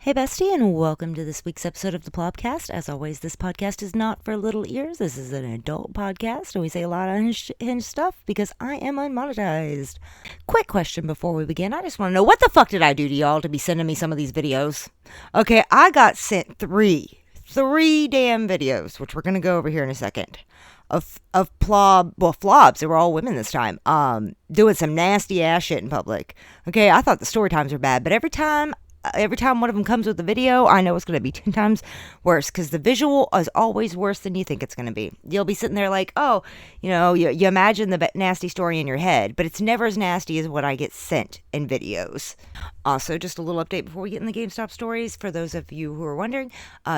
Hey bestie, and welcome to this week's episode of the Plobcast. As always, this podcast is not for little ears. This is an adult podcast, and we say a lot of unhinged stuff because I am unmonetized. Quick question before we begin. I just want to know, what the fuck did I do to y'all to be sending me some of these videos? Okay, I got sent three damn videos, which we're going to go over here in a second, of flobs. They were all women this time, doing some nasty ass shit in public. Okay, I thought the story times were bad, but every time one of them comes with a video, I know it's going to be 10 times worse, because the visual is always worse than you think it's going to be. You'll be sitting there like, oh, you imagine the nasty story in your head, but it's never as nasty as what I get sent in videos. Also, just a little update before we get in the GameStop stories, for those of you who are wondering,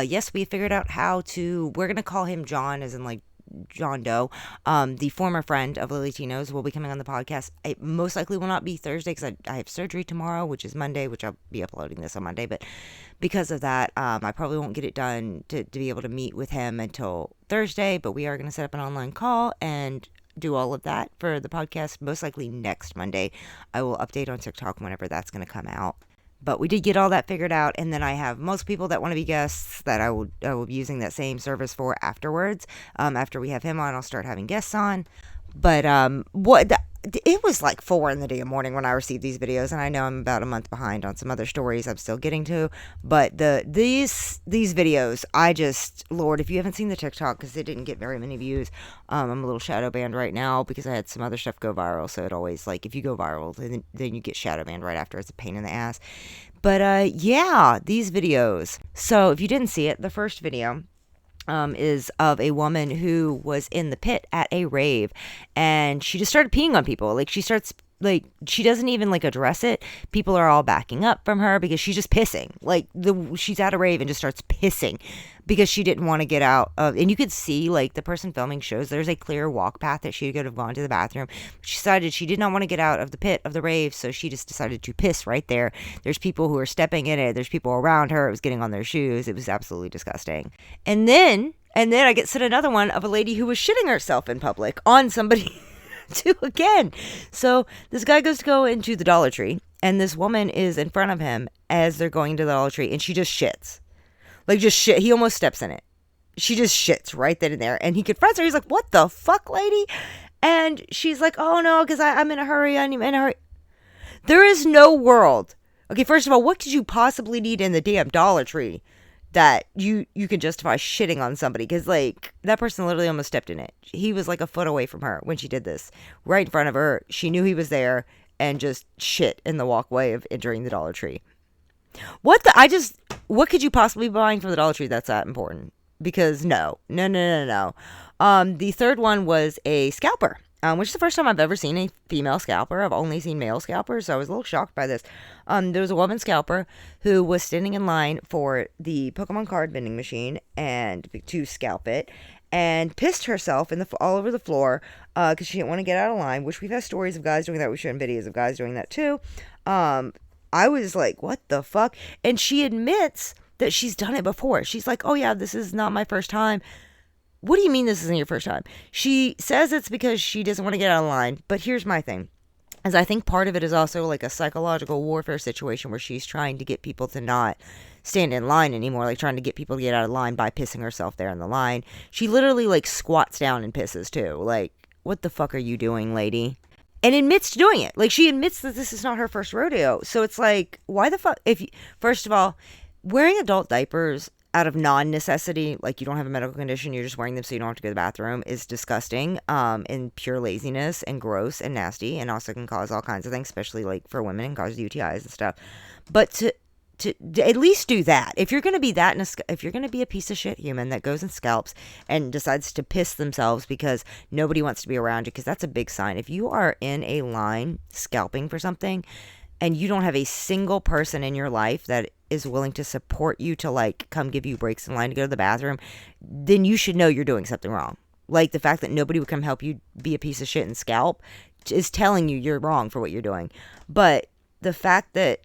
yes, we figured out we're going to call him John, as in like John Doe, the former friend of Lily Tino's, will be coming on the podcast. It most likely will not be Thursday because I have surgery tomorrow, which is Monday, which I'll be uploading this on Monday. But because of that, I probably won't get it done to be able to meet with him until Thursday. But we are going to set up an online call and do all of that for the podcast most likely next Monday. I will update on TikTok whenever that's going to come out. But we did get all that figured out, and then I have most people that want to be guests that I will be using that same service for afterwards. After we have him on, I'll start having guests on. But it was like 4 in the damn morning when I received these videos, and I know I'm about a month behind on some other stories I'm still getting to. But these videos, Lord, if you haven't seen the TikTok, because it didn't get very many views, I'm a little shadow banned right now because I had some other stuff go viral. So it always, like, if you go viral, then you get shadow banned right after. It's a pain in the ass. But yeah, these videos. So if you didn't see it, the first video is of a woman who was in the pit at a rave, and she just started peeing on people. Like, she doesn't even like address it. People are all backing up from her because she's just pissing. Like, she's at a rave and just starts pissing because she didn't want to get out of, and you could see, like, the person filming shows there's a clear walk path that she could have gone to the bathroom. She decided she did not want to get out of the pit of the rave, so she just decided to piss right there. There's people who are stepping in it. There's people around her. It was getting on their shoes. It was absolutely disgusting. And then I get sent another one of a lady who was shitting herself in public on somebody too, again. So this guy goes to go into the Dollar Tree, and this woman is in front of him as they're going to the Dollar Tree, and she just shits. Like, just shit. He almost steps in it. She just shits right then and there. And he confronts her. He's like, what the fuck, lady? And she's like, oh no, because I'm in a hurry. I'm in a hurry. There is no world. Okay, first of all, what could you possibly need in the damn Dollar Tree that you can justify shitting on somebody? Because, like, that person literally almost stepped in it. He was like a foot away from her when she did this. Right in front of her. She knew he was there and just shit in the walkway of entering the Dollar Tree. What could you possibly be buying from the Dollar Tree that's that important? Because no. The third one was a scalper, which is the first time I've ever seen a female scalper. I've only seen male scalpers, so I was a little shocked by this. There was a woman scalper who was standing in line for the Pokemon card vending machine and to scalp it, and pissed herself all over the floor because she didn't want to get out of line, which we've had stories of guys doing that. We've shown videos of guys doing that too. I was like, what the fuck? And she admits that she's done it before. She's like, oh yeah, this is not my first time. What do you mean this isn't your first time? She says it's because she doesn't want to get out of line. But here's my thing, is I think part of it is also like a psychological warfare situation where she's trying to get people to not stand in line anymore, like trying to get people to get out of line by pissing herself there in the line. She literally like squats down and pisses too. Like, what the fuck are you doing, lady? And admits to doing it. Like, she admits that this is not her first rodeo. So it's like, why the fuck? First of all, wearing adult diapers out of non-necessity, like you don't have a medical condition, you're just wearing them so you don't have to go to the bathroom, is disgusting, and pure laziness and gross and nasty, and also can cause all kinds of things, especially like for women, and cause UTIs and stuff. But to at least do that. If you're going to be if you're going to be a piece of shit human that goes and scalps and decides to piss themselves because nobody wants to be around you, because that's a big sign. If you are in a line scalping for something and you don't have a single person in your life that is willing to support you to, like, come give you breaks in line to go to the bathroom, then you should know you're doing something wrong. Like, the fact that nobody would come help you be a piece of shit and scalp is telling you you're wrong for what you're doing. But the fact that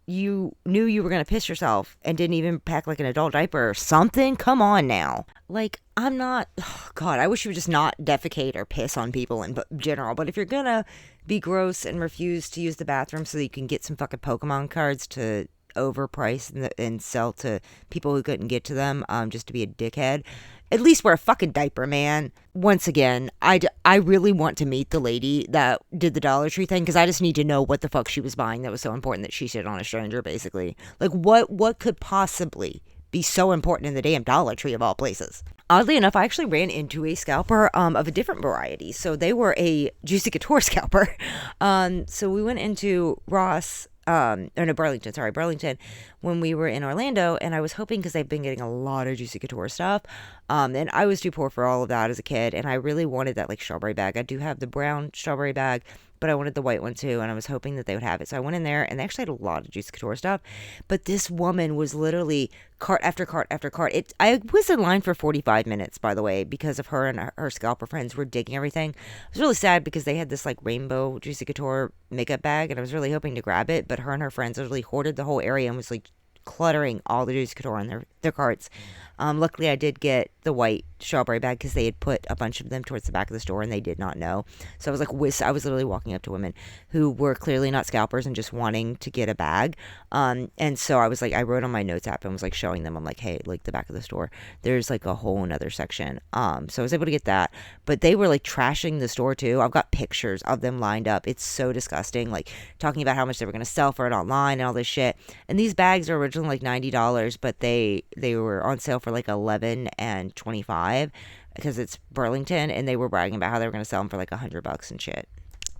you knew you were going to piss yourself and didn't even pack like an adult diaper or something, come on now. Like, I'm not, God, I wish you would just not defecate or piss on people in general. But if you're going to be gross and refuse to use the bathroom so that you can get some fucking Pokemon cards to overprice and sell to people who couldn't get to them, just to be a dickhead. At least wear a fucking diaper, man. Once again, I really want to meet the lady that did the Dollar Tree thing, because I just need to know what the fuck she was buying that was so important that she shit on a stranger, basically. Like, what could possibly be so important in the damn Dollar Tree of all places? Oddly enough, I actually ran into a scalper of a different variety. So they were a Juicy Couture scalper. So we went into Ross, Burlington, when we were in Orlando, and I was hoping, because they've been getting a lot of Juicy Couture stuff, and I was too poor for all of that as a kid, and I really wanted that, like, strawberry bag. I do have the brown strawberry bag, but I wanted the white one too, and I was hoping that they would have it. So I went in there, and they actually had a lot of Juicy Couture stuff, but this woman was literally cart after cart after cart. I was in line for 45 minutes, by the way, because of her and her scalper friends were digging everything. I was really sad because they had this, like, rainbow Juicy Couture makeup bag, and I was really hoping to grab it, but her and her friends literally hoarded the whole area and was, like, cluttering all the Juicy Couture in their carts. Luckily, I did get the white strawberry bag because they had put a bunch of them towards the back of the store and they did not know. So I was like, I was literally walking up to women who were clearly not scalpers and just wanting to get a bag. And so I was like, I wrote on my notes app and was like showing them, I'm like, hey, like the back of the store, there's like a whole another section. So I was able to get that, but they were like trashing the store too. I've got pictures of them lined up. It's so disgusting. Like talking about how much they were going to sell for it online and all this shit. And these bags are originally like $90, but they were on sale for like $11 and $25 because it's Burlington, and they were bragging about how they were going to sell them for like $100 and shit.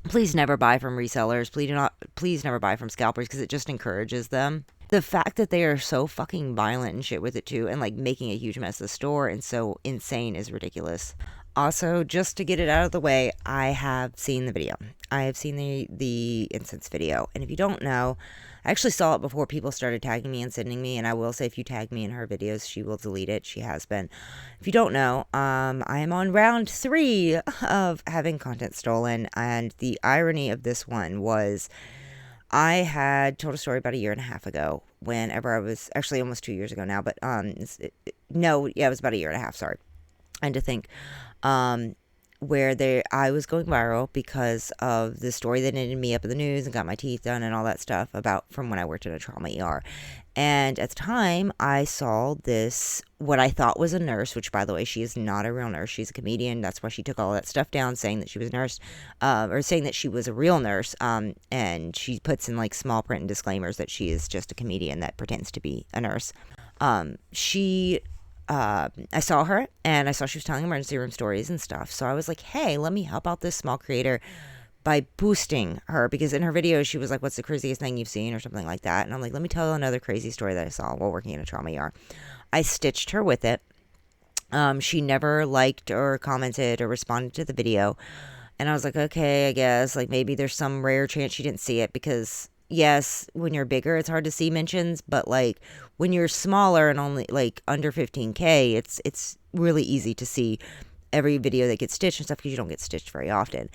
Please never buy from resellers. Please never buy from scalpers, because it just encourages them. The fact that they are so fucking violent and shit with it too, and like making a huge mess of the store and so insane, is ridiculous. Also, just to get it out of the way, I have seen the video. I have seen the incense video, and if you don't know, I actually saw it before people started tagging me and sending me, and I will say, if you tag me in her videos, she will delete it. She has been. If you don't know, I am on round 3 of having content stolen, and the irony of this one was I had told a story about a year and a half ago, whenever I was, actually almost 2 years ago now, but it was about a year and a half, sorry. And to think, where I was going viral because of the story that ended me up in the news and got my teeth done and all that stuff from when I worked at a trauma ER. And at the time, I saw this, what I thought was a nurse, which, by the way, she is not a real nurse. She's a comedian. That's why she took all that stuff down, saying that she was a nurse, or saying that she was a real nurse. And she puts in like small print and disclaimers that she is just a comedian that pretends to be a nurse. I saw her, and I saw she was telling emergency room stories and stuff. So I was like, hey, let me help out this small creator by boosting her, because in her video, she was like, what's the craziest thing you've seen, or something like that. And I'm like, let me tell another crazy story that I saw while working in a trauma ER. I stitched her with it. She never liked or commented or responded to the video. And I was like, okay, I guess, like, maybe there's some rare chance she didn't see it, because yes, when you're bigger, it's hard to see mentions, but like when you're smaller and only like under 15K, it's really easy to see every video that gets stitched and stuff, because you don't get stitched very often.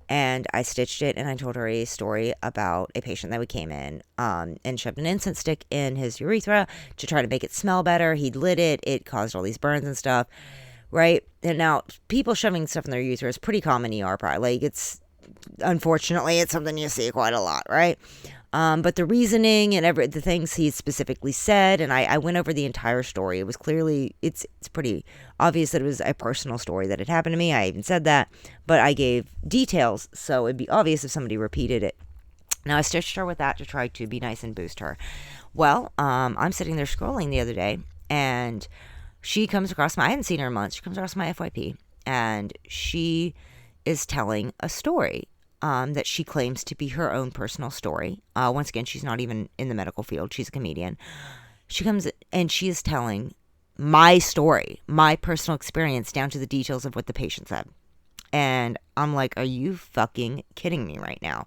And I stitched it, and I told her a story about a patient that came in and shoved an incense stick in his urethra to try to make it smell better. He'd lit it. It caused all these burns and stuff, right? And now people shoving stuff in their urethra is pretty common ER, probably. Like, unfortunately, it's something you see quite a lot, right? But the reasoning and the things he specifically said, and I went over the entire story. It was clearly, it's pretty obvious that it was a personal story that had happened to me. I even said that, but I gave details, so it'd be obvious if somebody repeated it. Now, I stitched her with that to try to be nice and boost her. Well, I'm sitting there scrolling the other day, and she comes across I hadn't seen her in months. She comes across my FYP, and she is telling a story that she claims to be her own personal story. Once again, she's not even in the medical field. She's a comedian. She comes and she is telling my story, my personal experience, down to the details of what the patient said. And I'm like, are you fucking kidding me right now?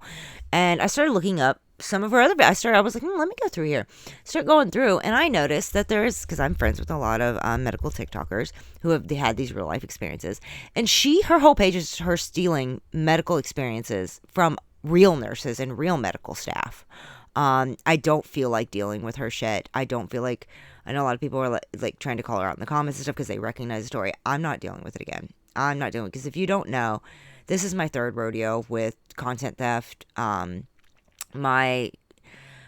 And I started looking up some of her other, I was like, let me go through here. Start going through, and I noticed that because I'm friends with a lot of medical TikTokers who have had these real life experiences, and her whole page is her stealing medical experiences from real nurses and real medical staff. I don't feel like dealing with her shit. I don't feel like, I know a lot of people are like trying to call her out in the comments and stuff because they recognize the story. I'm not dealing with it again. I'm not doing it, because if you don't know, this is my 3rd rodeo with content theft. My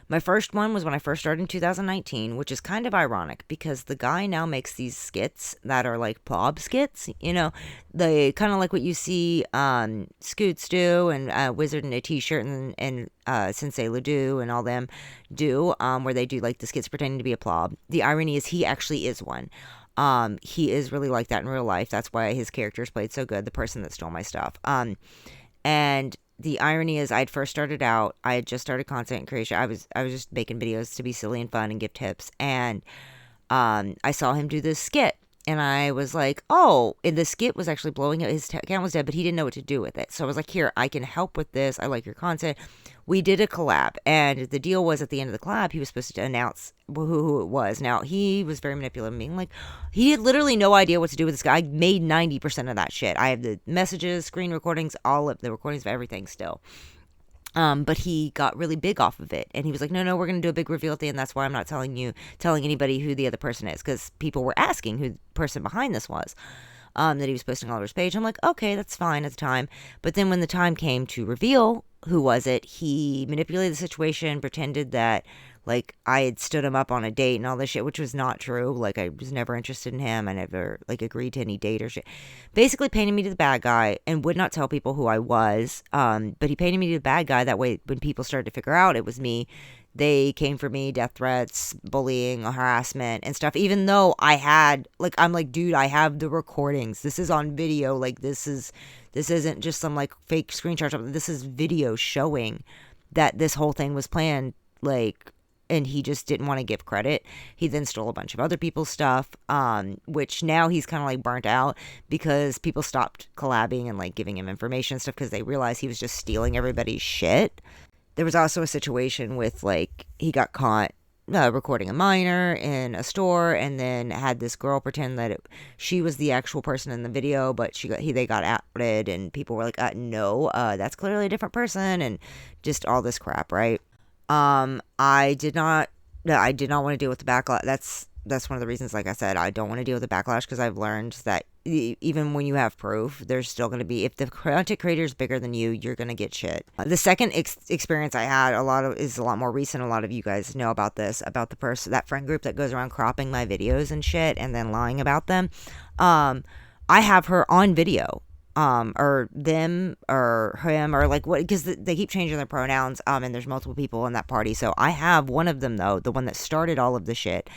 My first one was when I first started in 2019, which is kind of ironic because the guy now makes these skits that are like plob skits, the kind of like what you see Scoots do and Wizard in a T-shirt and Sensei Ledoux and all them do, where they do like the skits pretending to be a plob. The irony is he actually is one. He is really like that in real life. That's why his character is played so good, the person that stole my stuff. And the irony is I'd first started out, I had just started content creation. I was just making videos to be silly and fun and give tips. And I saw him do this skit. And I was like, oh, and the skit was actually blowing up. His account was dead, but he didn't know what to do with it. So I was like, here, I can help with this. I like your content. We did a collab. And the deal was at the end of the collab, he was supposed to announce who it was. Now, he was very manipulative, being like, he had literally no idea what to do with this guy. I made 90% of that shit. I have the messages, screen recordings, all of the recordings of everything still. But he got really big off of it. And he was like, no, we're going to do a big reveal at the end. That's why I'm not telling anybody who the other person is. Because people were asking who the person behind this was. That he was posting all over his page. I'm like, okay, that's fine at the time. But then when the time came to reveal who was it, he manipulated the situation, pretended that like I had stood him up on a date and all this shit, which was not true. Like I was never interested in him. I never like agreed to any date or shit. Basically painted me to the bad guy and would not tell people who I was. But he painted me to the bad guy. That way when people started to figure out it was me, they came for me, death threats, bullying, harassment and stuff. Even though I had I'm like, dude, I have the recordings. This is on video. Like this isn't just some like fake screenshot. This is video showing that this whole thing was planned. And he just didn't want to give credit. He then stole a bunch of other people's stuff, which now he's kind of like burnt out because people stopped collabing and like giving him information and stuff because they realized he was just stealing everybody's shit. There was also a situation with like he got caught recording a minor in a store and then had this girl pretend that she was the actual person in the video, but they got outed and people were like, no, that's clearly a different person and just all this crap, right? I did not want to deal with the backlash. That's one of the reasons, like I said, I don't want to deal with the backlash because I've learned that even when you have proof, there's still going to be, if the content creator is bigger than you, you're going to get shit. The second experience I had is a lot more recent. A lot of you guys know about this, about the person, that friend group that goes around cropping my videos and shit and then lying about them. I have her on video. Or them, or him, or like what, because they keep changing their pronouns, and there's multiple people in that party, so I have one of them, though, the one that started all of the shit,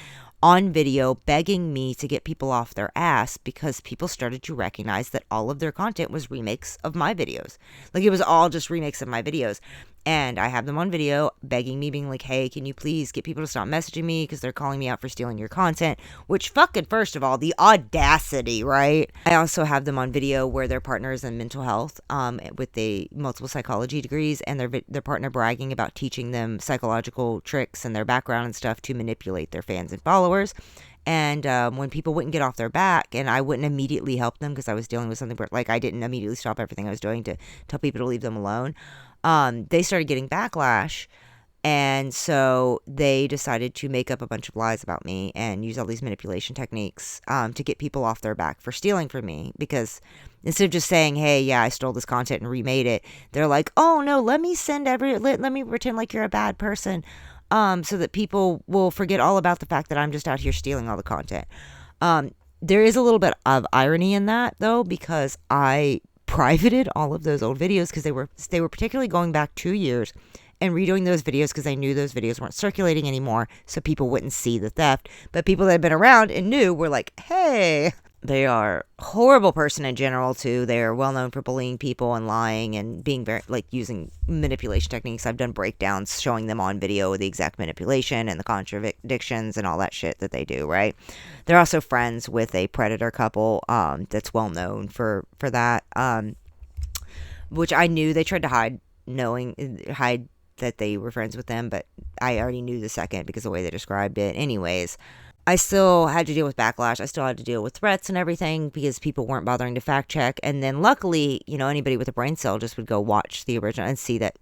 on video begging me to get people off their ass because people started to recognize that all of their content was remakes of my videos. Like, it was all just remakes of my videos. And I have them on video begging me, being like, hey, can you please get people to stop messaging me because they're calling me out for stealing your content? Which fucking, first of all, the audacity, right? I also have them on video where their partner is in mental health with multiple psychology degrees, and their partner bragging about teaching them psychological tricks and their background and stuff to manipulate their fans and followers. And when people wouldn't get off their back and I wouldn't immediately help them because I was dealing with something where, like, I didn't immediately stop everything I was doing to tell people to leave them alone, they started getting backlash. And so they decided to make up a bunch of lies about me and use all these manipulation techniques to get people off their back for stealing from me. Because instead of just saying, hey, yeah, I stole this content and remade it, they're like, oh, no, let me pretend like you're a bad person. So that people will forget all about the fact that I'm just out here stealing all the content. There is a little bit of irony in that, though, because I privated all of those old videos because they were particularly going back 2 years and redoing those videos because I knew those videos weren't circulating anymore, so people wouldn't see the theft. But people that had been around and knew were like, hey. They are a horrible person in general, too. They are well known for bullying people and lying and being very, like, using manipulation techniques. I've done breakdowns showing them on video the exact manipulation and the contradictions and all that shit that they do, right? They're also friends with a predator couple that's well known for that, which I knew they tried to hide that they were friends with them, but I already knew the second because of the way they described it. Anyways, I still had to deal with backlash. I still had to deal with threats and everything because people weren't bothering to fact check. And then luckily, anybody with a brain cell just would go watch the original and see that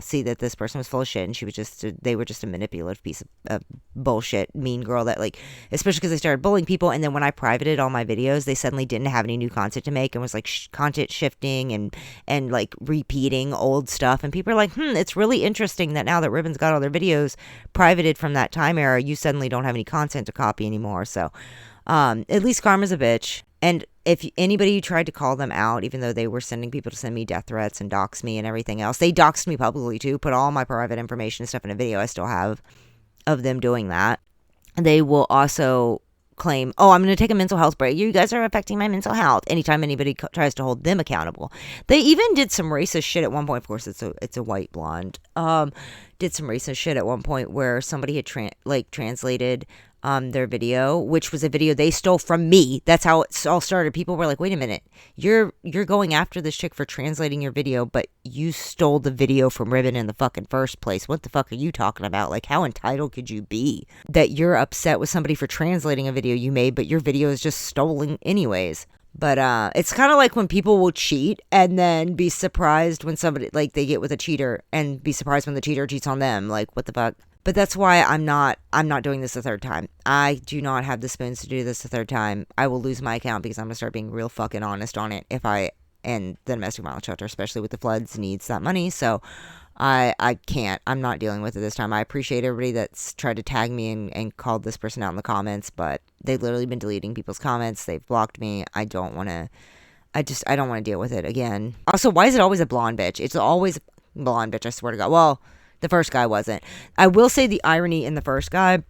see that this person was full of shit, and they were just a manipulative piece of bullshit, mean girl that, like, especially because they started bullying people. And then when I privated all my videos, they suddenly didn't have any new content to make and was like content shifting and like repeating old stuff. And people are like, it's really interesting that now that Ribbon's got all their videos privated from that time era, you suddenly don't have any content to copy anymore. So at least karma's a bitch. And if anybody tried to call them out, even though they were sending people to send me death threats and dox me and everything else, they doxed me publicly too, put all my private information and stuff in a video I still have of them doing that. They will also claim, I'm going to take a mental health break. You guys are affecting my mental health anytime anybody tries to hold them accountable. They even did some racist shit at one point. Of course, it's a white blonde. Did some racist shit at one point where somebody had translated their video, which was a video they stole from me. That's how it all started. People were like, wait a minute, you're going after this chick for translating your video, but you stole the video from Ribbon in the fucking first place. What the fuck are you talking about? Like, how entitled could you be that you're upset with somebody for translating a video you made, but your video is just stolen anyways? But it's kind of like when people will cheat and then be surprised when somebody, like, they get with a cheater and be surprised when the cheater cheats on them. Like, what the fuck? But that's why I'm not doing this a third time. I do not have the spoons to do this a third time. I will lose my account because I'm going to start being real fucking honest on it and the domestic violence shelter, especially with the floods, needs that money. So I can't. I'm not dealing with it this time. I appreciate everybody that's tried to tag me and called this person out in the comments, but they've literally been deleting people's comments. They've blocked me. I don't want to deal with it again. Also, why is it always a blonde bitch? It's always a blonde bitch, I swear to God. Well, the first guy wasn't. I will say the irony in the first guy,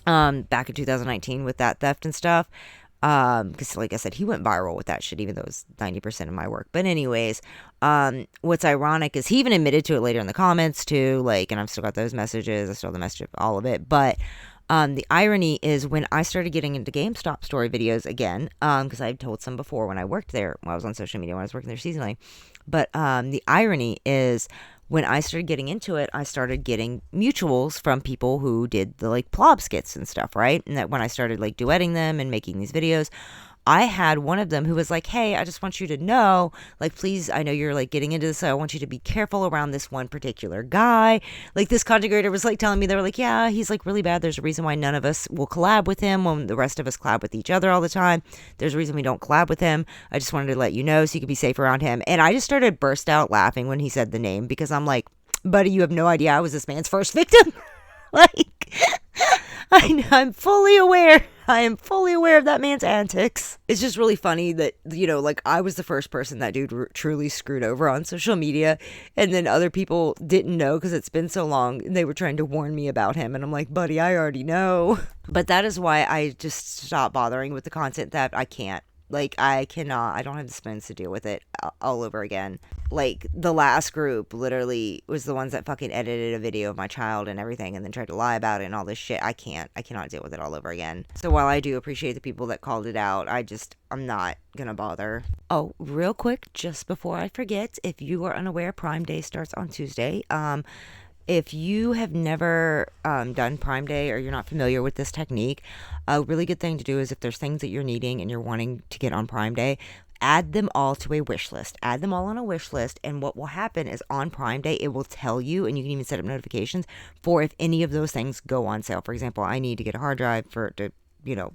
back in 2019 with that theft and stuff, because like I said, he went viral with that shit, even though it was 90% of my work. But anyways, what's ironic is he even admitted to it later in the comments too, like, and I've still got those messages, I still have the message of all of it. But the irony is when I started getting into GameStop story videos again, because I've told some before when I worked there, when I was on social media, when I was working there seasonally. But the irony is, when I started getting into it, I started getting mutuals from people who did the, like, plob skits and stuff, right? And that when I started, like, duetting them and making these videos, I had one of them who was like, hey, I just want you to know, like, please, I know you're, like, getting into this, so I want you to be careful around this one particular guy. Like, this content creator was, like, telling me, they were like, yeah, he's, like, really bad. There's a reason why none of us will collab with him when the rest of us collab with each other all the time. There's a reason we don't collab with him. I just wanted to let you know so you could be safe around him. And I just started burst out laughing when he said the name, because I'm like, buddy, you have no idea I was this man's first victim. Like, I'm fully aware. I am fully aware of that man's antics. It's just really funny that, you know, like, I was the first person that dude truly screwed over on social media, and then other people didn't know because it's been so long, and they were trying to warn me about him, and I'm like, buddy, I already know. But that is why I just stopped bothering with the content theft. I can't. Like, I cannot. I don't have the spoons to deal with it all over again. Like, the last group literally was the ones that fucking edited a video of my child and everything and then tried to lie about it and all this shit. I cannot deal with it all over again. So while I do appreciate the people that called it out, I'm not gonna bother. Oh, real quick, just before I forget, if you are unaware, Prime Day starts on Tuesday. If you have never done Prime Day or you're not familiar with this technique, a really good thing to do is, if there's things that you're needing and you're wanting to get on Prime Day, add them all to a wish list. Add them all on a wish list, and what will happen is on Prime Day, it will tell you, and you can even set up notifications for if any of those things go on sale. For example, I need to get a hard drive to, you know,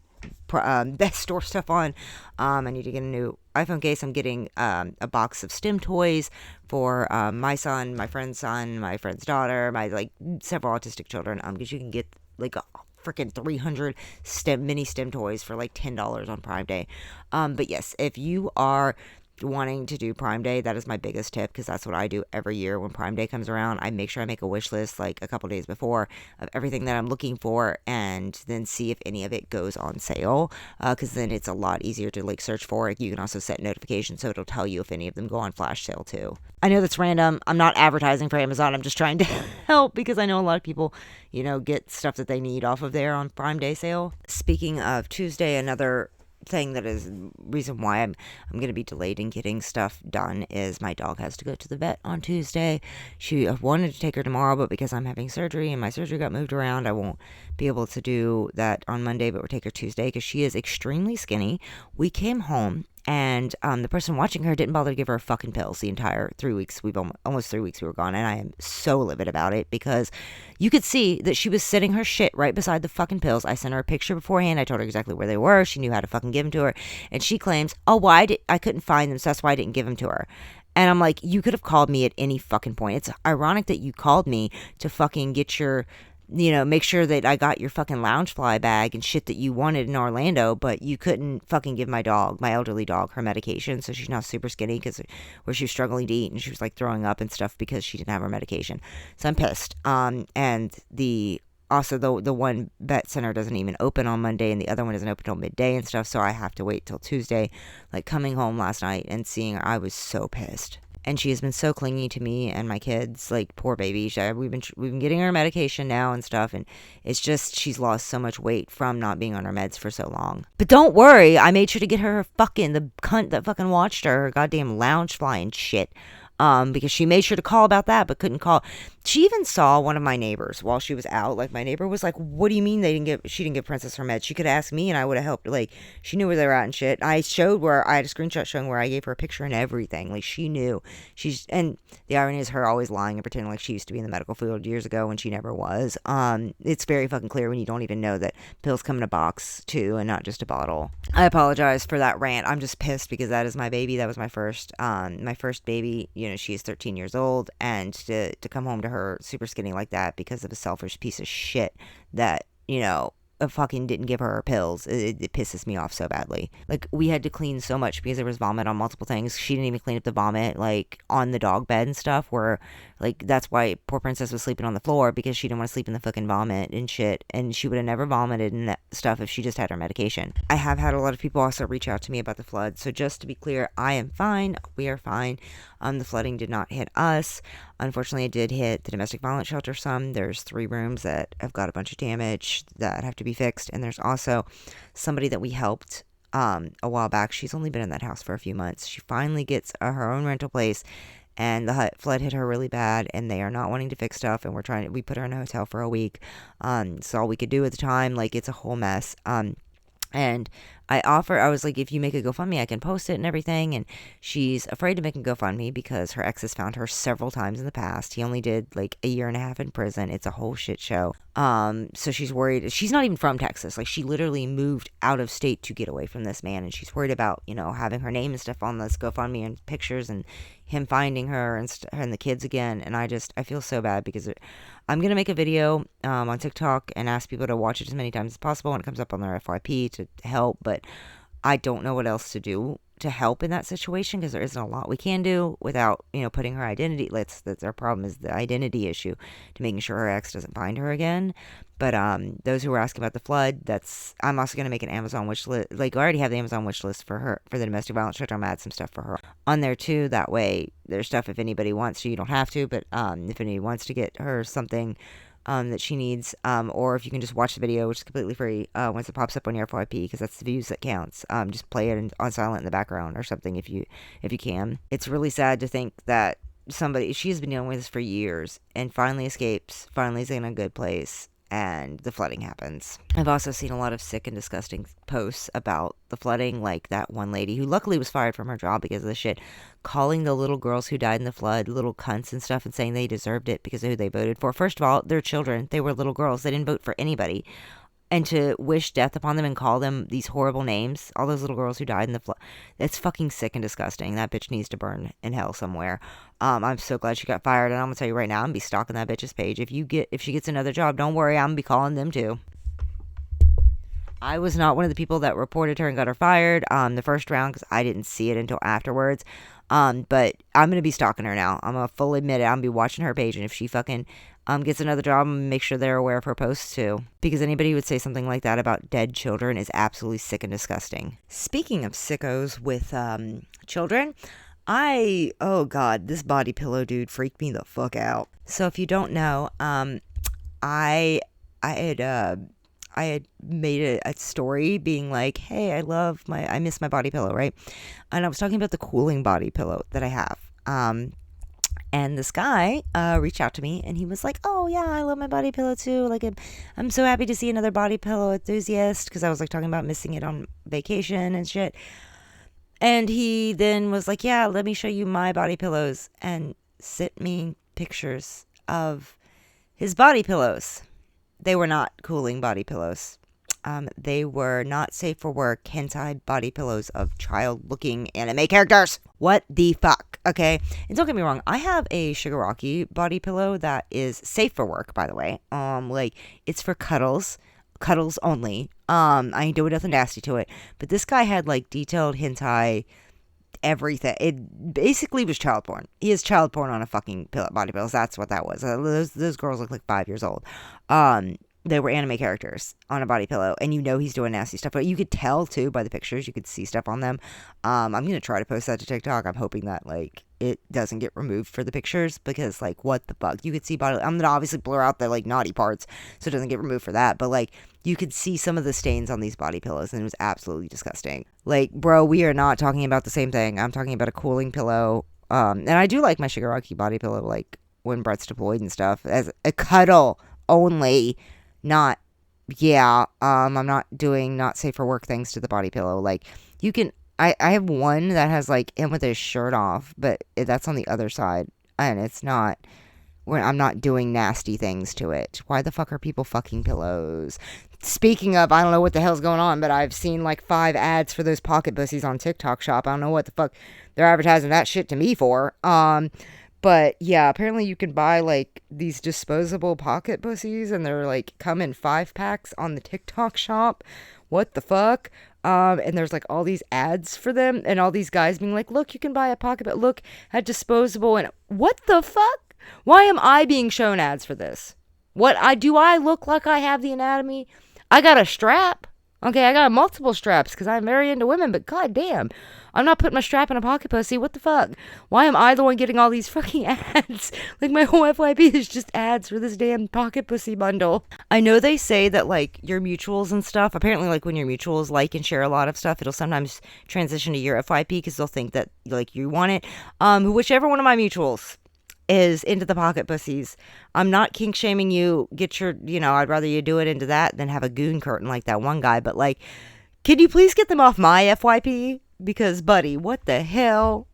best store stuff on. I need to get a new iPhone case. I'm getting a box of STEM toys for my son, my friend's daughter, my, like, several autistic children. Because you can get, like, a freaking 300 mini STEM toys for, like, $10 on Prime Day. But yes, if you are wanting to do Prime Day, that is my biggest tip, because that's what I do every year when Prime Day comes around. I make sure I make a wish list, like, a couple days before, of everything that I'm looking for, and then see if any of it goes on sale, because then it's a lot easier to, like, search for it. You can also set notifications so it'll tell you if any of them go on flash sale too. I know that's random. I'm not advertising for Amazon. I'm just trying to help, because I know a lot of people, you know, get stuff that they need off of there on Prime Day sale. Speaking of Tuesday, another thing that is reason why I'm going to be delayed in getting stuff done is my dog has to go to the vet on Tuesday. She wanted to take her tomorrow, but because I'm having surgery and my surgery got moved around, I won't be able to do that on Monday, but we'll take her Tuesday because she is extremely skinny. We came home And the person watching her didn't bother to give her fucking pills the entire 3 weeks. We've almost 3 weeks we were gone, and I am so livid about it because you could see that she was sitting her shit right beside the fucking pills. I sent her a picture beforehand. I told her exactly where they were. She knew how to fucking give them to her, and she claims, "Oh, well, I couldn't find them, so that's why I didn't give them to her." And I'm like, you could have called me at any fucking point. It's ironic that you called me to fucking get your, make sure that I got your fucking Loungefly bag and shit that you wanted in Orlando, but you couldn't fucking give my elderly dog, her medication. So she's now super skinny where she was struggling to eat and she was like throwing up and stuff because she didn't have her medication. So I'm pissed. And also, the one vet center doesn't even open on Monday, and the other one doesn't open until midday and stuff, so I have to wait till Tuesday. Like, coming home last night and seeing her, I was so pissed. And she has been so clingy to me and my kids, like, poor baby. We've been getting her medication now and stuff, and it's just, she's lost so much weight from not being on her meds for so long. But don't worry, I made sure to get her the cunt that fucking watched her goddamn Loungefly and shit. Because she made sure to call about that, but couldn't call. She even saw one of my neighbors while she was out. Like, my neighbor was like, "What do you mean she didn't give Princess her meds? She could ask me and I would have helped." Like, she knew where they were at and shit. I had a screenshot showing where I gave her a picture and everything. Like, she knew. And the irony is her always lying and pretending like she used to be in the medical field years ago when she never was. It's very fucking clear when you don't even know that pills come in a box too and not just a bottle. I apologize for that rant. I'm just pissed because that is my baby. That was my first baby. She is 13 years old, and to come home to her super skinny like that because of a selfish piece of shit that, fucking didn't give her pills, it pisses me off so badly. Like, we had to clean so much because there was vomit on multiple things. She didn't even clean up the vomit, like, on the dog bed and stuff, where, like, that's why poor Princess was sleeping on the floor, because she didn't want to sleep in the fucking vomit and shit, and she would have never vomited and that stuff if she just had her medication. I have had a lot of people also reach out to me about the flood, so just to be clear, I am fine. We are fine. The flooding did not hit us. Unfortunately, it did hit the domestic violence shelter some. There's 3 rooms that have got a bunch of damage that have to be fixed. And there's also somebody that we helped a while back. She's only been in that house for a few months. She finally gets her own rental place, and the flood hit her really bad, and they are not wanting to fix stuff. And we put her in a hotel for a week. It's all we could do at the time. Like, it's a whole mess. And I was like, if you make a GoFundMe, I can post it and everything. And she's afraid to make a GoFundMe because her ex has found her several times in the past. He only did like a year and a half in prison. It's a whole shit show. So she's worried. She's not even from Texas. Like, she literally moved out of state to get away from this man. And she's worried about, having her name and stuff on this GoFundMe and pictures and him finding her and the kids again. And I feel so bad because I'm going to make a video on TikTok and ask people to watch it as many times as possible when it comes up on their FYP to help. But I don't know what else to do to help in that situation because there isn't a lot we can do without, putting her identity. That's our problem, is the identity issue, to making sure her ex doesn't find her again. But those who were asking about the flood, I'm also going to make an Amazon wish list. Like, I already have the Amazon wish list for her, for the domestic violence shelter. I'm going to add some stuff for her on there too. That way there's stuff if anybody wants to. You don't have to, but if anybody wants to get her something that she needs, or if you can just watch the video, which is completely free, once it pops up on your FYP, because that's the views that counts. Just play it on silent in the background or something if you can. It's really sad to think that she's been dealing with this for years and finally escapes, finally is in a good place, and the flooding happens. I've also seen a lot of sick and disgusting posts about the flooding, like that one lady who luckily was fired from her job because of the shit, calling the little girls who died in the flood little cunts and stuff and saying they deserved it because of who they voted for. First of all, they're children. They were little girls. They didn't vote for anybody. And to wish death upon them and call them these horrible names, all those little girls who died in the flood, it's fucking sick and disgusting. That bitch needs to burn in hell somewhere. I'm so glad she got fired, and I'm gonna tell you right now, I'm gonna be stalking that bitch's page. If she gets another job, don't worry, I'm gonna be calling them too. I was not one of the people that reported her and got her fired the first round because I didn't see it until afterwards. But I'm going to be stalking her now. I'm going to fully admit it. I'm going to be watching her page. And if she fucking gets another job, I'm going to make sure they're aware of her posts too. Because anybody who would say something like that about dead children is absolutely sick and disgusting. Speaking of sickos with children, oh God, this body pillow dude freaked me the fuck out. So if you don't know, I had made a story being like, hey, I miss my body pillow, right? And I was talking about the cooling body pillow that I have. And this guy reached out to me and he was like, oh yeah, I love my body pillow too. Like, I'm so happy to see another body pillow enthusiast, because I was like talking about missing it on vacation and shit. And he then was like, yeah, let me show you my body pillows, and sent me pictures of his body pillows. They were not cooling body pillows. They were not safe for work hentai body pillows of child-looking anime characters. What the fuck? Okay, and don't get me wrong, I have a Shigaraki body pillow that is safe for work, by the way. Like, it's for cuddles only. I ain't doing nothing nasty to it. But this guy had like detailed hentai everything. It basically was child porn. He is child porn on a fucking body pillows. That's what that was. Those girls look like 5 years old. They were anime characters on a body pillow, and you know he's doing nasty stuff. But you could tell too by the pictures. You could see stuff on them. I'm gonna try to post that to TikTok. I'm hoping that like it doesn't get removed for the pictures, because like what the fuck, you could see body. I'm gonna obviously blur out the like naughty parts so it doesn't get removed for that. But like you could see some of the stains on these body pillows, and it was absolutely disgusting. Like, bro, we are not talking about the same thing. I'm talking about a cooling pillow. And I do like my Shigaraki body pillow, like when Brett's deployed and stuff, as a cuddle only. Not, yeah, I'm not doing not safe for work things to the body pillow. Like, you can, I have one that has, like, him with his shirt off, but that's on the other side, and it's not, I'm not doing nasty things to it. Why the fuck are people fucking pillows? Speaking of, I don't know what the hell's going on, but I've seen, like, 5 ads for those pocket pussies on TikTok Shop. I don't know what the fuck they're advertising that shit to me for. But yeah, apparently you can buy like these disposable pocket pussies, and they're like come in 5-packs on the TikTok Shop. What the fuck? And there's like all these ads for them, and all these guys being like, look, you can buy a pocket, but look at disposable. And what the fuck? Why am I being shown ads for this? I look like I have the anatomy? I got a strap. Okay, I got multiple straps because I'm very into women, but goddamn, I'm not putting my strap in a pocket pussy. What the fuck? Why am I the one getting all these fucking ads? Like, my whole FYP is just ads for this damn pocket pussy bundle. I know they say that, like, your mutuals and stuff, apparently, like, when your mutuals like and share a lot of stuff, it'll sometimes transition to your FYP because they'll think that, like, you want it. Whichever one of my mutuals is into the pocket pussies, I'm not kink shaming you. Get your, I'd rather you do it into that than have a goon curtain like that one guy. But like, can you please get them off my FYP? Because, buddy, what the hell?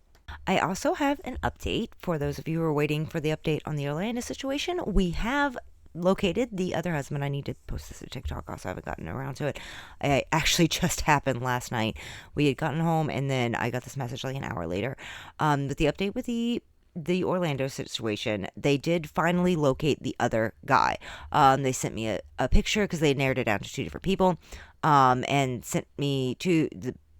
I also have an update for those of you who are waiting for the update on the Orlando situation. We have located the other husband. I need to post this to TikTok also. I haven't gotten around to it. It actually just happened last night. We had gotten home, and then I got this message like an hour later. With the update with the Orlando situation, they did finally locate the other guy. They sent me a picture because they narrowed it down to 2 different people, and sent me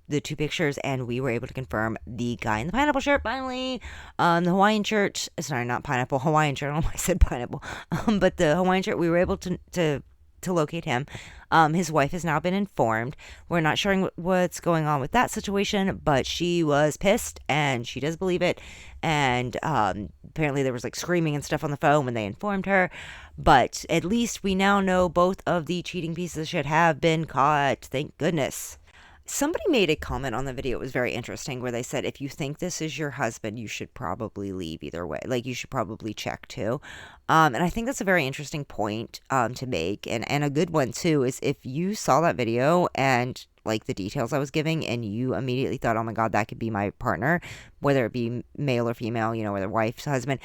the 2 pictures, and we were able to confirm the guy in the pineapple shirt finally. The Hawaiian shirt, sorry, not pineapple, Hawaiian shirt. I don't know why I said pineapple. But the Hawaiian shirt, we were able to locate him. His wife has now been informed. We're not sure what's going on with that situation, but she was pissed, and she does believe it. And apparently there was like screaming and stuff on the phone when they informed her. But at least we now know both of the cheating pieces of shit have been caught. Thank goodness. Somebody made a comment on the video. It was very interesting, where they said, if you think this is your husband, you should probably leave either way. Like, you should probably check too. And I think that's a very interesting point to make. And a good one too is, if you saw that video and like the details I was giving, and you immediately thought, oh my God, that could be my partner, whether it be male or female, whether wife's husband,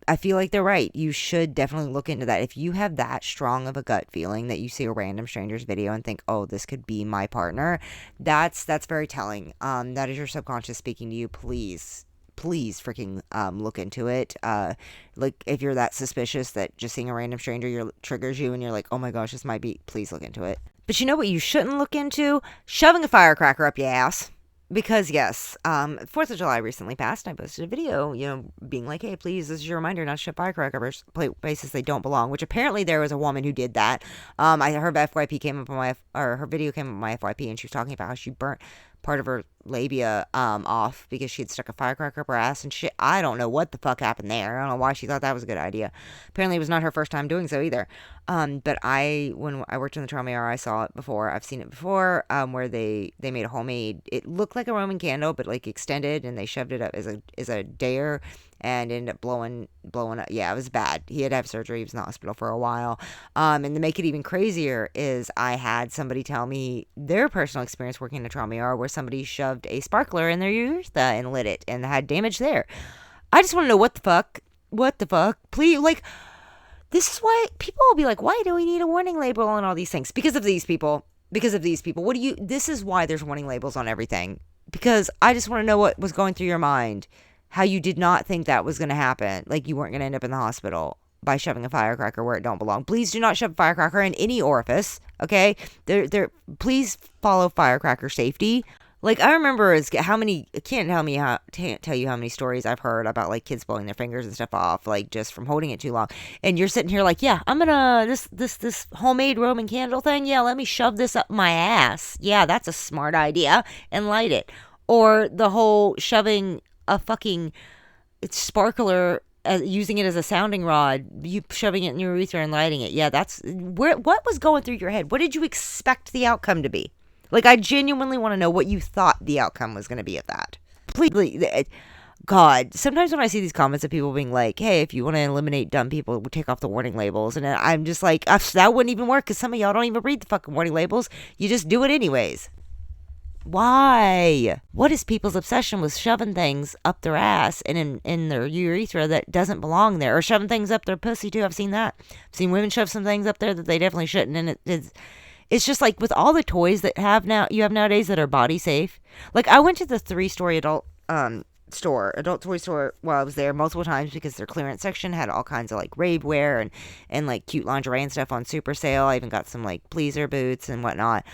I feel like they're right. You should definitely look into that. If you have that strong of a gut feeling that you see a random stranger's video and think, oh, this could be my partner, that's very telling. That is your subconscious speaking to you. Please freaking look into it. Like, if you're that suspicious that just seeing a random stranger triggers you and you're like, oh my gosh, this might be, please look into it. But you know what you shouldn't look into? Shoving a firecracker up your ass. Because, yes, 4th of July recently passed, and I posted a video, being like, hey, please, this is your reminder not to shove firecrackers places they don't belong, which apparently there was a woman who did that. Her FYP came up on her video came up on my FYP, and she was talking about how she burnt part of her labia off because she had stuck a firecracker up her ass and shit. I don't know what the fuck happened there. I don't know why she thought that was a good idea. Apparently it was not her first time doing so either. But when I worked in the trauma ER, I saw it before. I've seen it before, where they made a homemade, it looked like a Roman candle, but like extended, and they shoved it up as a dare, and ended up blowing up. Yeah, it was bad. He had to have surgery. He was in the hospital for a while. And to make it even crazier is I had somebody tell me their personal experience working in a trauma ER where somebody shoved a sparkler in their urethra and lit it and had damage there. I just want to know what the fuck. What the fuck? Please, like, this is why people will be like, why do we need a warning label on all these things? Because of these people. Because of these people. This is why there's warning labels on everything. Because I just want to know what was going through your mind. How you did not think that was going to happen. Like you weren't going to end up in the hospital by shoving a firecracker where it don't belong. Please do not shove a firecracker in any orifice. Okay? Please follow firecracker safety. Like, I remember can't tell you how many stories I've heard about, like, kids blowing their fingers and stuff off, like, just from holding it too long. And you're sitting here like, yeah, I'm gonna, this homemade Roman candle thing, yeah, let me shove this up my ass. Yeah, that's a smart idea. And light it. Or the whole shoving a fucking sparkler, using it as a sounding rod, you shoving it in your urethra and lighting it. Yeah, what was going through your head? What did you expect the outcome to be? Like, I genuinely want to know what you thought the outcome was going to be of that. Please, God, sometimes when I see these comments of people being like, hey, if you want to eliminate dumb people, we'll take off the warning labels. And I'm just like, that wouldn't even work because some of y'all don't even read the fucking warning labels. You just do it anyways. Why? What is people's obsession with shoving things up their ass and in their urethra that doesn't belong there? Or shoving things up their pussy, too. I've seen that. I've seen women shove some things up there that they definitely shouldn't. And it's just like with all the toys that you have nowadays that are body safe. Like I went to the 3-story adult toy store while I was there multiple times because their clearance section had all kinds of like rave wear and like cute lingerie and stuff on super sale. I even got some like pleaser boots and whatnot.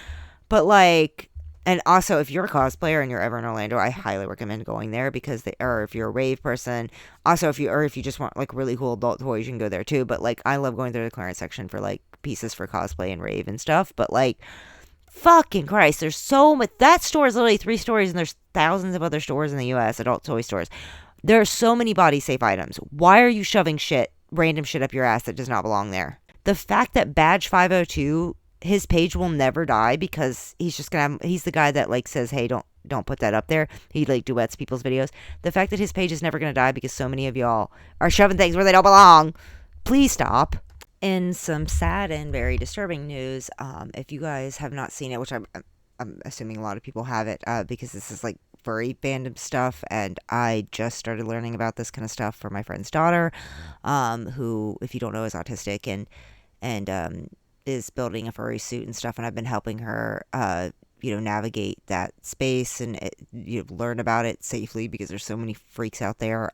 But like, and also if you're a cosplayer and you're ever in Orlando, I highly recommend going there because or if you're a rave person, also if you just want like really cool adult toys, you can go there too. But like I love going through the clearance section for like pieces for cosplay and rave and stuff. But like, fucking Christ, there's so much. That store is literally 3 stories and there's thousands of other stores in the US, adult toy stores. There are so many body safe items. Why are you shoving random shit up your ass that does not belong there? The fact that Badge 502, his page will never die because he's the guy that like says, hey, don't put that up there. He like duets people's videos. The fact that his page is never going to die because so many of y'all are shoving things where they don't belong. Please stop. In some sad and very disturbing news, if you guys have not seen it, which I'm assuming a lot of people have it, because this is like furry fandom stuff, and I just started learning about this kind of stuff for my friend's daughter, who, if you don't know, is autistic and is building a furry suit and stuff, and I've been helping her, navigate that space and learn about it safely because there's so many freaks out there.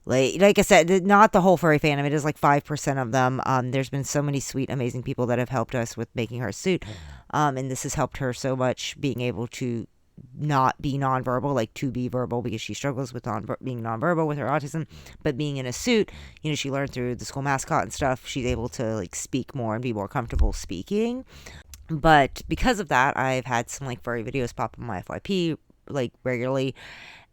Like I said, not the whole furry fandom. It is like 5% of them. There's been so many sweet, amazing people that have helped us with making her suit. And this has helped her so much being able to not be nonverbal, like to be verbal because she struggles with being nonverbal with her autism. But being in a suit, she learned through the school mascot and stuff. She's able to like speak more and be more comfortable speaking. But because of that, I've had some like furry videos pop on my FYP like regularly.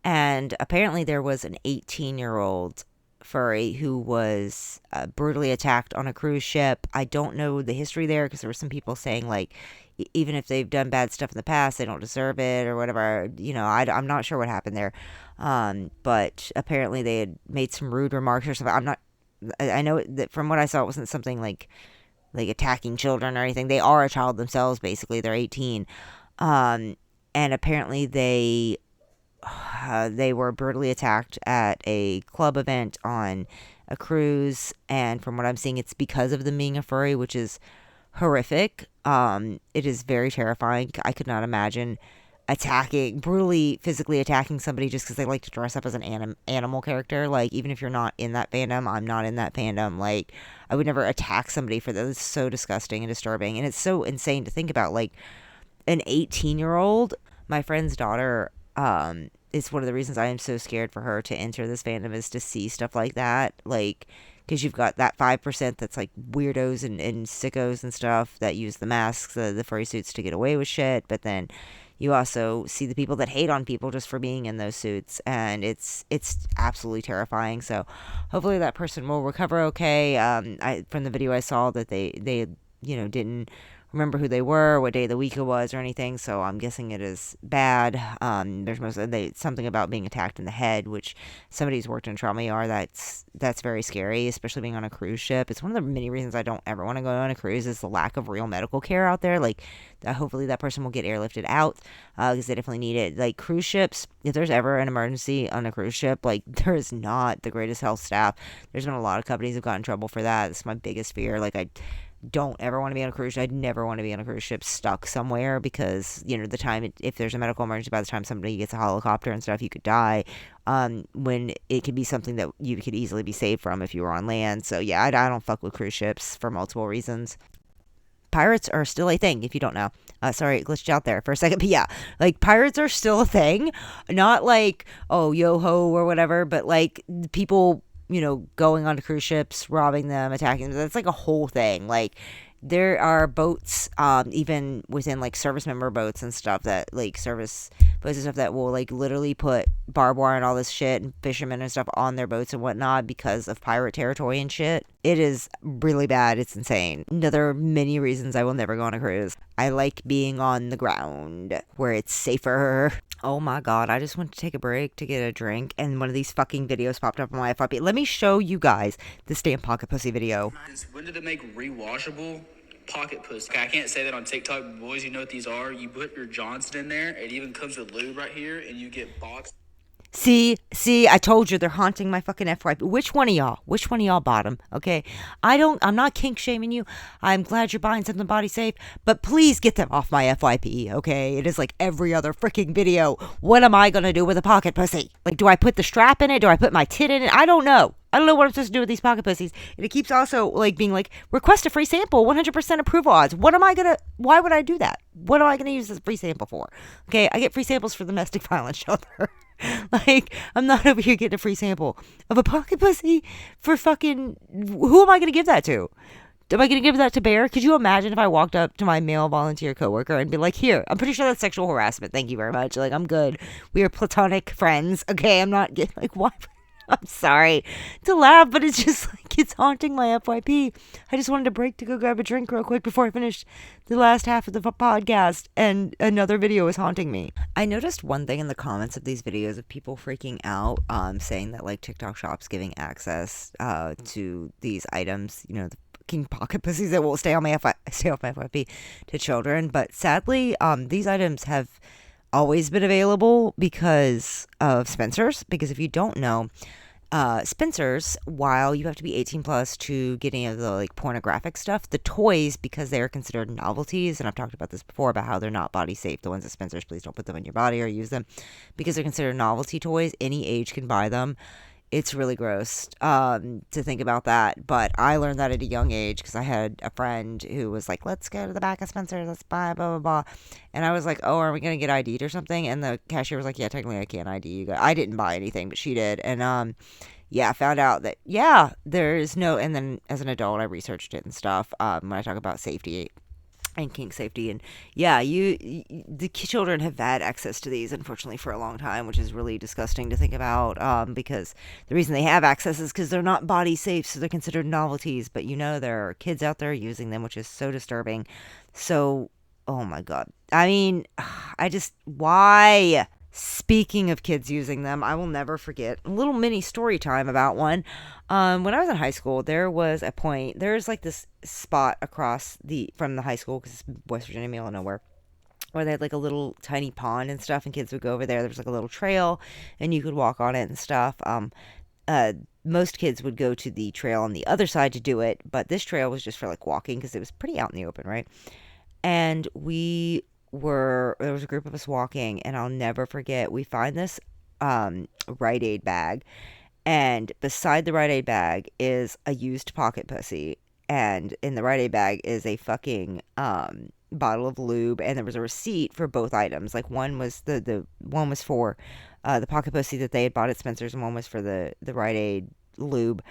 And apparently there was an 18-year-old furry who was brutally attacked on a cruise ship. I don't know the history there because there were some people saying like even if they've done bad stuff in the past, they don't deserve it or whatever. I'm not sure what happened there. But apparently they had made some rude remarks or something. I know that from what I saw, it wasn't something like attacking children or anything. They are a child themselves, basically. They're 18. And apparently they were brutally attacked at a club event on a cruise, and from what I'm seeing, it's because of them being a furry, which is horrific. It is very terrifying. I could not imagine brutally physically attacking somebody just because they like to dress up as an animal character. Like, even if you're not in that fandom, I'm not in that fandom. Like, I would never attack somebody for that. It's so disgusting and disturbing, and it's so insane to think about. Like, an 18-year-old, my friend's daughter, it's one of the reasons I am so scared for her to enter this fandom is to see stuff like that. Like, because you've got that 5% that's like weirdos and sickos and stuff that use the masks, the furry suits to get away with shit. But then you also see the people that hate on people just for being in those suits, and it's absolutely terrifying. So hopefully that person will recover okay. From the video I saw that they didn't remember who they were, what day of the week it was, or anything. So I'm guessing it is bad. There's something about being attacked in the head, which somebody who's worked in trauma ER, that's very scary, especially being on a cruise ship. It's one of the many reasons I don't ever want to go on a cruise is the lack of real medical care out there. Like, hopefully that person will get airlifted out because they definitely need it. Like, cruise ships, if there's ever an emergency on a cruise ship, like, there is not the greatest health staff. There's been a lot of companies that got in trouble for that. It's my biggest fear. Like, I don't ever want to be on a cruise ship. I'd never want to be on a cruise ship stuck somewhere because, if there's a medical emergency, by the time somebody gets a helicopter and stuff, you could die, when it could be something that you could easily be saved from if you were on land. So, yeah, I don't fuck with cruise ships for multiple reasons. Pirates are still a thing, if you don't know. Sorry, it glitched out there for a second. But yeah, like, pirates are still a thing. Not like, oh, yo-ho or whatever, but like people, going onto cruise ships, robbing them, attacking them. That's like a whole thing. Like, there are boats, even within like service member boats and stuff that like service boats and stuff that will like literally put barbed wire and all this shit and fishermen and stuff on their boats and whatnot because of pirate territory and shit. It is really bad. It's insane. There are many reasons I will never go on a cruise. I like being on the ground where it's safer. Oh my god, I just went to take a break to get a drink and one of these fucking videos popped up on my FYP. Let me show you guys this damn pocket pussy video. When did it make rewashable pocket pussy? I can't say that on TikTok, but boys, you know what these are? You put your Johnson in there, it even comes with lube right here, and you get boxed. See, I told you they're haunting my fucking FYP. Which one of y'all bought them? Okay, I'm not kink shaming you. I'm glad you're buying something body safe, but please get them off my FYP, okay? It is like every other freaking video. What am I gonna do with a pocket pussy? Like, do I put the strap in it? Do I put my tit in it? I don't know. I don't know what I'm supposed to do with these pocket pussies. And it keeps also like being like, request a free sample, 100% approval odds. Why would I do that? What am I gonna use this free sample for? Okay, I get free samples for the domestic violence shelter. Like, I'm not over here getting a free sample of a pocket pussy for fucking, who am I gonna give that to? Am I going to give that to Bear? Could you imagine if I walked up to my male volunteer coworker and be like, here, I'm pretty sure that's sexual harassment. Thank you very much. Like, I'm good. We are platonic friends. Okay, I'm not getting, like, why? I'm sorry to laugh, but it's just like, it's haunting my FYP. I just wanted a break to go grab a drink real quick before I finished the last half of the podcast, and another video is haunting me. I noticed one thing in the comments of these videos of people freaking out, saying that like TikTok Shop's giving access to these items, the fucking pocket pussies that will stay off my FYP to children. But sadly, these items have always been available because of Spencer's. Because if you don't know, Spencer's, while you have to be 18 plus to get any of the like pornographic stuff, the toys, because they are considered novelties, and I've talked about this before about how they're not body safe, the ones at Spencer's, please don't put them in your body or use them, because they're considered novelty toys. Any age can buy them. It's really gross to think about that, but I learned that at a young age because I had a friend who was like, let's go to the back of Spencer's, let's buy blah, blah, blah. And I was like, oh, are we going to get ID'd or something? And the cashier was like, yeah, technically I can't ID you guys. I didn't buy anything, but she did. And yeah, I found out that, yeah, there is no, and then as an adult, I researched it and stuff when I talk about safety and kink safety, and yeah, the children have had access to these unfortunately for a long time, which is really disgusting to think about, because the reason they have access is because they're not body safe, so they're considered novelties. But there are kids out there using them, which is so disturbing. So, oh my god, I mean, why? Speaking of kids using them, I will never forget a little mini story time about one. When I was in high school, there's like this spot across from the high school, because it's West Virginia, middle of nowhere, where they had like a little tiny pond and stuff, and kids would go over there. There was like a little trail, and you could walk on it and stuff. Most kids would go to the trail on the other side to do it, but this trail was just for like walking because it was pretty out in the open, right? And there was a group of us walking, and I'll never forget, we find this Rite Aid bag, and beside the Rite Aid bag is a used pocket pussy, and in the Rite Aid bag is a fucking bottle of lube, and there was a receipt for both items. Like, one was the one was for the pocket pussy that they had bought at Spencer's, and one was for the Rite Aid lube,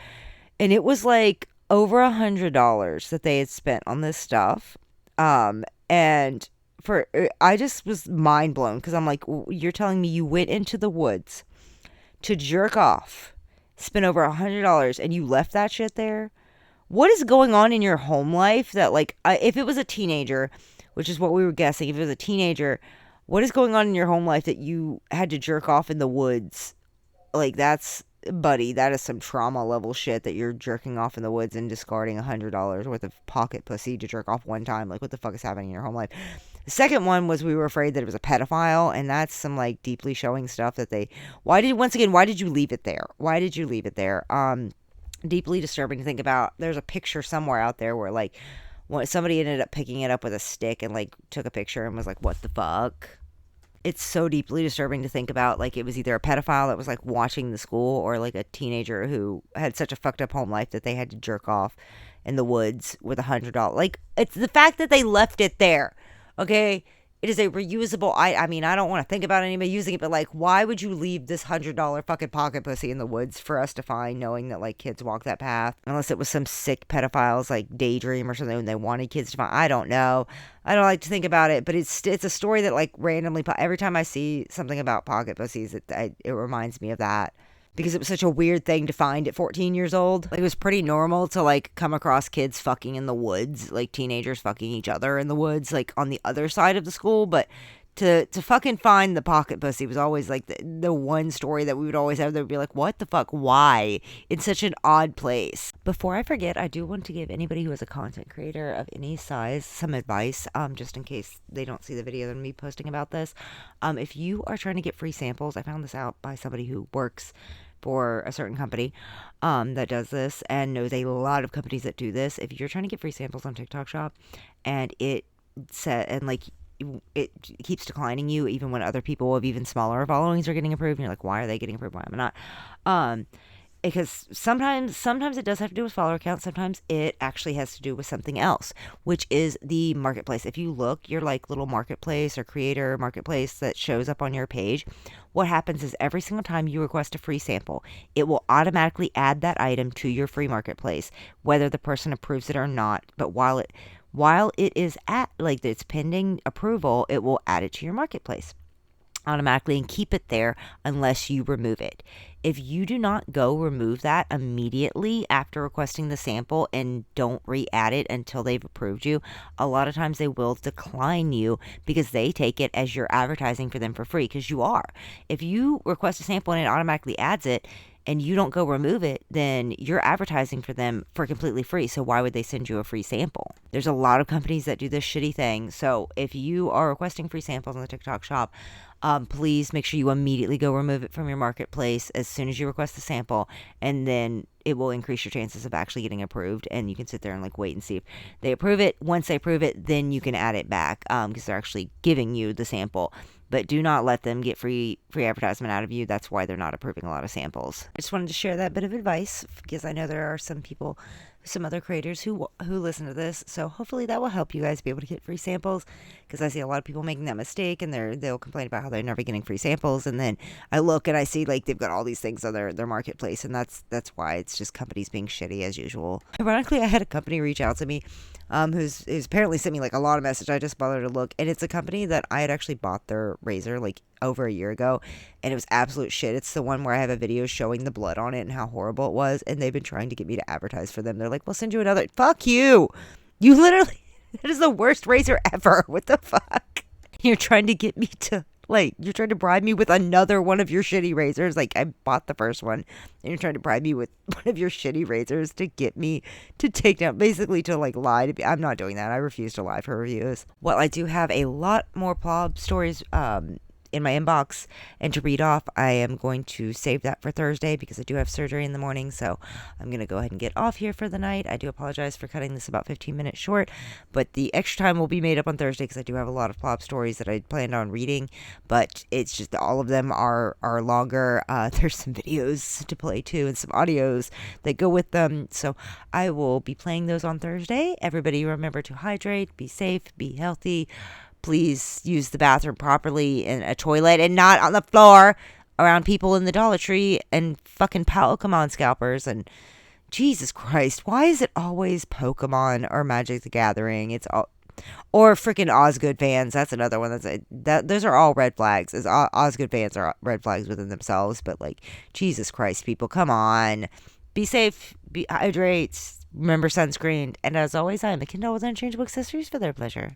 and it was like over $100 that they had spent on this stuff, and I just was mind blown, because I'm like, you're telling me you went into the woods to jerk off, spent over $100, and you left that shit there? what is going on in your home life that, like, if it was a teenager, which is what we were guessing, if it was a teenager, what is going on in your home life that you had to jerk off in the woods? Like, that's, buddy, that is some trauma level shit that you're jerking off in the woods and discarding $100 worth of pocket pussy to jerk off one time. Like, what the fuck is happening in your home life? The second one was we were afraid that it was a pedophile, and that's some, like, deeply showing stuff that they, why did you leave it there? Why did you leave it there? Deeply disturbing to think about. There's a picture somewhere out there where, like, somebody ended up picking it up with a stick and, like, took a picture and was like, what the fuck? It's so deeply disturbing to think about. Like, it was either a pedophile that was, like, watching the school, or, like, a teenager who had such a fucked up home life that they had to jerk off in the woods with $100. Like, it's the fact that they left it there. Okay, it is a reusable. I mean, I don't want to think about anybody using it, but, like, why would you leave this $100 fucking pocket pussy in the woods for us to find, knowing that, like, kids walk that path? Unless it was some sick pedophiles, like, daydream or something, and they wanted kids to find. I don't know. I don't like to think about it, but it's a story that, like, randomly, every time I see something about pocket pussies, it reminds me of that. Because it was such a weird thing to find at 14 years old. Like, it was pretty normal to, like, come across kids fucking in the woods, like teenagers fucking each other in the woods, like, on the other side of the school. But to fucking find the pocket pussy was always, like, the one story that we would always have that would be like, what the fuck? Why? In such an odd place. Before I forget, I do want to give anybody who is a content creator of any size some advice, just in case they don't see the video of me posting about this. If you are trying to get free samples, I found this out by somebody who works for a certain company that does this and knows a lot of companies that do this. If you're trying to get free samples on TikTok Shop and it keeps declining you even when other people of even smaller followings are getting approved, and you're like, why are they getting approved, why am I not? Because sometimes it does have to do with follower count. Sometimes it actually has to do with something else, which is the marketplace. If you look, your, like, little marketplace or creator marketplace that shows up on your page, what happens is every single time you request a free sample, it will automatically add that item to your free marketplace, whether the person approves it or not. But while it is at, like, it's pending approval, it will add it to your marketplace automatically and keep it there unless you remove it. If you do not go remove that immediately after requesting the sample and don't re-add it until they've approved you, a lot of times they will decline you because they take it as you're advertising for them for free, because you are. If you request a sample and it automatically adds it and you don't go remove it, then you're advertising for them for completely free. So why would they send you a free sample? There's a lot of companies that do this shitty thing. So if you are requesting free samples on the TikTok Shop, please make sure you immediately go remove it from your marketplace as soon as you request the sample, and then it will increase your chances of actually getting approved. And you can sit there and, like, wait and see if they approve it. Once they approve it, then you can add it back, because they're actually giving you the sample. But do not let them get free advertisement out of you. That's why they're not approving a lot of samples. I just wanted to share that bit of advice because I know there are some people, some other creators who listen to this. So hopefully that will help you guys be able to get free samples, because I see a lot of people making that mistake and they'll complain about how they're never getting free samples. And then I look and I see, like, they've got all these things on their marketplace, and that's why. It's just companies being shitty as usual. Ironically, I had a company reach out to me who's apparently sent me, like, a lot of messages. I just bothered to look, and it's a company that I had actually bought their razor, like, over a year ago, and it was absolute shit. It's the one where I have a video showing the blood on it and how horrible it was, and they've been trying to get me to advertise for them. They're like, we'll send you another. Fuck you. You literally, that is the worst razor ever. What the fuck? You're trying to get me to, like, you're trying to bribe me with another one of your shitty razors. Like, I bought the first one, and you're trying to bribe me with one of your shitty razors to get me to take down, basically to, like, lie to me. I'm not doing that. I refuse to lie for reviews. Well, I do have a lot more plob stories in my inbox and to read off. I am going to save that for Thursday because I do have surgery in the morning, so I'm going to go ahead and get off here for the night. I do apologize for cutting this about 15 minutes short, but the extra time will be made up on Thursday because I do have a lot of plob stories that I planned on reading, but it's just all of them are longer. There's some videos to play too and some audios that go with them, so I will be playing those on Thursday. Everybody remember to hydrate, be safe, be healthy. Please use the bathroom properly in a toilet and not on the floor around people in the Dollar Tree and fucking Pokemon scalpers. And Jesus Christ, why is it always Pokemon or Magic the Gathering? It's all, or freaking Osgood fans. That's another one. Those are all red flags. Osgood fans are red flags within themselves. But, like, Jesus Christ, people, come on. Be safe, be hydrate, remember sunscreen, and as always, I am a Kindle with unchangeable accessories for their pleasure.